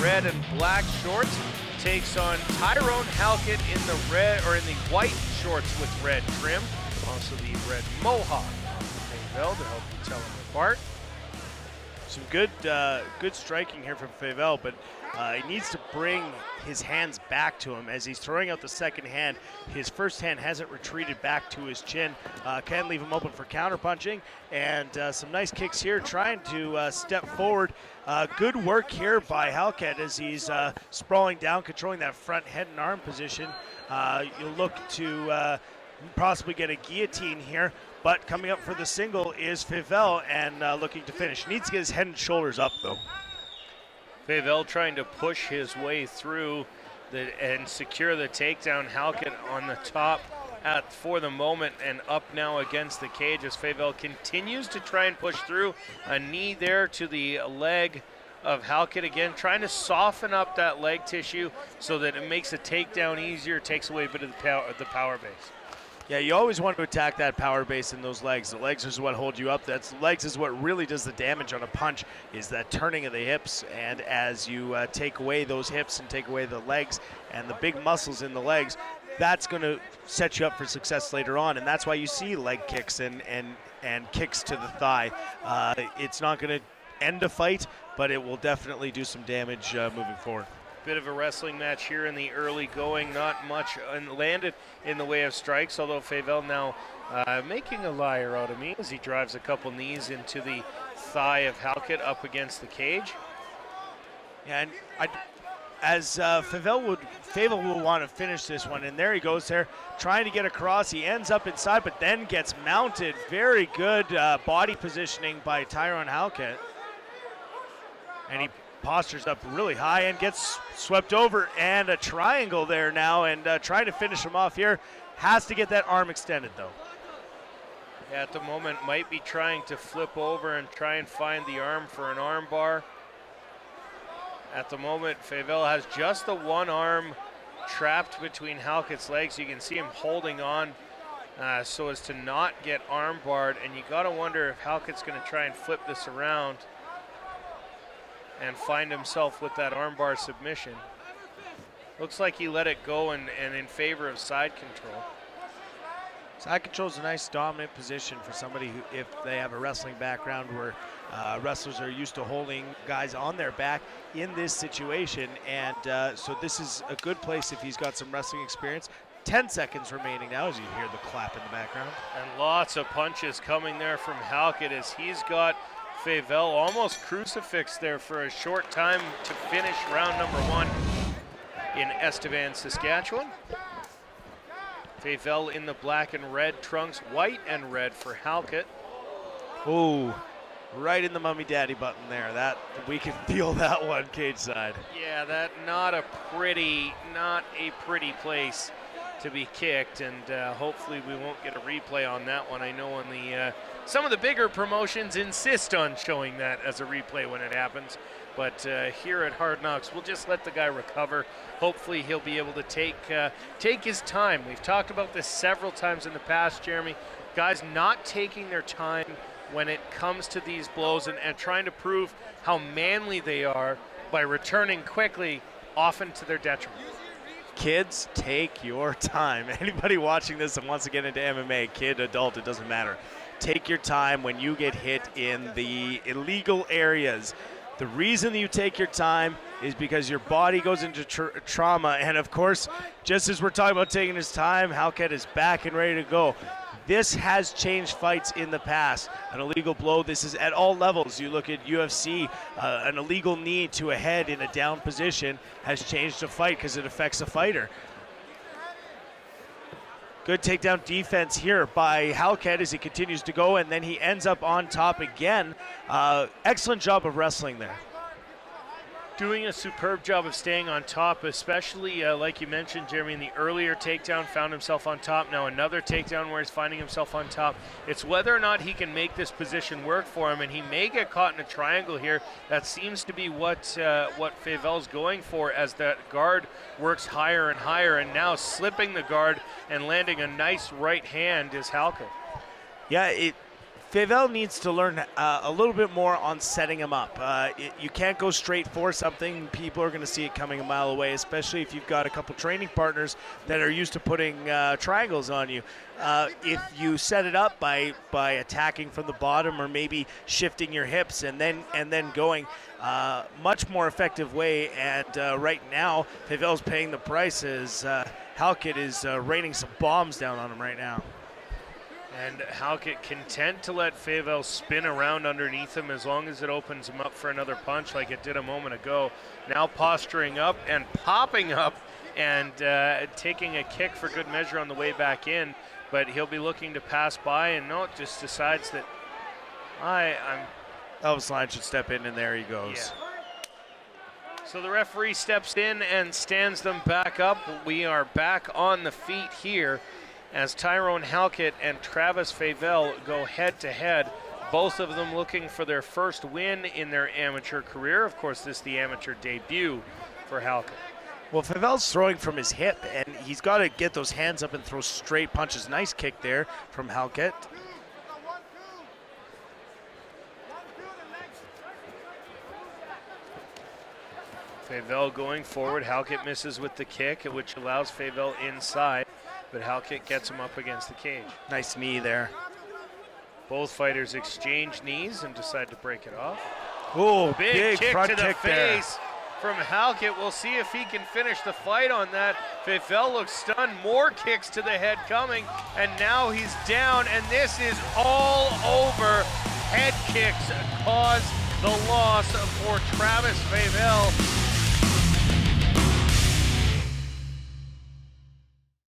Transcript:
red and black shorts takes on Tyrone Halkett in the red, or in the white shorts with red trim. Also the red mohawk. Favel to help you tell them apart. Some good striking here from Favel, but he needs to bring his hands back to him as he's throwing out the second hand. His first hand hasn't retreated back to his chin. Can leave him open for counterpunching, and some nice kicks here, trying to step forward. Good work here by Halkett as he's sprawling down, controlling that front head and arm position. You'll look to possibly get a guillotine here, but coming up for the single is Favel, and looking to finish. Needs to get his head and shoulders up, though. Favel trying to push his way through and secure the takedown. Halkett on the top for the moment, and up now against the cage as Favel continues to try and push through. A knee there to the leg of Halkett, again trying to soften up that leg tissue so that it makes a takedown easier, takes away a bit of the power base. Yeah, you always want to attack that power base in those legs. The legs is what hold you up. Legs is what really does the damage on a punch, is that turning of the hips. And as you take away those hips and take away the legs and the big muscles in the legs, that's going to set you up for success later on. And that's why you see leg kicks and kicks to the thigh. It's not going to end a fight, but it will definitely do some damage moving forward. Bit of a wrestling match here in the early going. Not much landed in the way of strikes, although Favel now making a liar out of me as he drives a couple knees into the thigh of Halkett up against the cage. And as Favel will want to finish this one, and there he goes there, trying to get across. He ends up inside, but then gets mounted. Very good body positioning by Tyrone Halkett. And he postures up really high and gets swept over, and a triangle there now, and trying to finish him off here. Has to get that arm extended, though. Yeah, at the moment might be trying to flip over and try and find the arm for an arm bar. At the moment, Favel has just the one arm trapped between Halkett's legs. You can see him holding on so as to not get arm barred, and you gotta wonder if Halkett's gonna try and flip this around and find himself with that armbar submission. Looks like he let it go and in favor of side control. Side control is a nice dominant position for somebody who, if they have a wrestling background where wrestlers are used to holding guys on their back in this situation. And so this is a good place if he's got some wrestling experience. 10 seconds remaining now as you hear the clap in the background. And lots of punches coming there from Halkett as he's got Favel almost crucifixed there for a short time to finish round number one in Estevan, Saskatchewan. Favel in the black and red trunks, white and red for Halkett. Oh, right in the mummy daddy button there. That we can feel that one cage side. Yeah, that not a pretty place to be kicked, and hopefully we won't get a replay on that one. I know on the some of the bigger promotions insist on showing that as a replay when it happens, but here at Hard Knocks, we'll just let the guy recover. Hopefully he'll be able to take his time. We've talked about this several times in the past, Jeremy. Guys not taking their time when it comes to these blows and trying to prove how manly they are by returning quickly, often to their detriment. Kids, take your time. Anybody watching this and wants to get into MMA, kid, adult, it doesn't matter. Take your time when you get hit in the illegal areas. The reason you take your time is because your body goes into trauma. And of course, just as we're talking about taking his time, Halkett is back and ready to go. This has changed fights in the past. An illegal blow, this is at all levels. You look at UFC, an illegal knee to a head in a down position has changed a fight because it affects a fighter. Good takedown defense here by Halkett as he continues to go, and then he ends up on top again. Excellent job of wrestling there. Doing a superb job of staying on top, especially like you mentioned, Jeremy, in the earlier takedown, found himself on top. Now another takedown where he's finding himself on top. It's whether or not he can make this position work for him, and he may get caught in a triangle here. That seems to be what Favel's going for as that guard works higher and higher, and now slipping the guard and landing a nice right hand is Halkett. Yeah, Favel needs to learn a little bit more on setting him up. You can't go straight for something. People are going to see it coming a mile away, especially if you've got a couple training partners that are used to putting triangles on you. If you set it up by attacking from the bottom or maybe shifting your hips and then going, much more effective way. And right now, Favel's paying the price as Halkett is raining some bombs down on him right now. And Halkett content to let Favel spin around underneath him as long as it opens him up for another punch like it did a moment ago. Now posturing up and popping up and taking a kick for good measure on the way back in. But he'll be looking to pass by, and no, just decides that Elvis Line should step in, and there he goes. Yeah. So the referee steps in and stands them back up. We are back on the feet here as Tyrone Halkett and Travis Favel go head-to-head, both of them looking for their first win in their amateur career. Of course, this is the amateur debut for Halkett. Well, Favel's throwing from his hip, and he's got to get those hands up and throw straight punches. Nice kick there from Halkett. Favel going forward. Halkett misses with the kick, which allows Favel inside, but Halkett gets him up against the cage. Nice knee there. Both fighters exchange knees and decide to break it off. Oh, big kick front to the kick face from Halkett. We'll see if he can finish the fight on that. Favel looks stunned. More kicks to the head coming, and now he's down, and this is all over. Head kicks cause the loss for Travis Favel.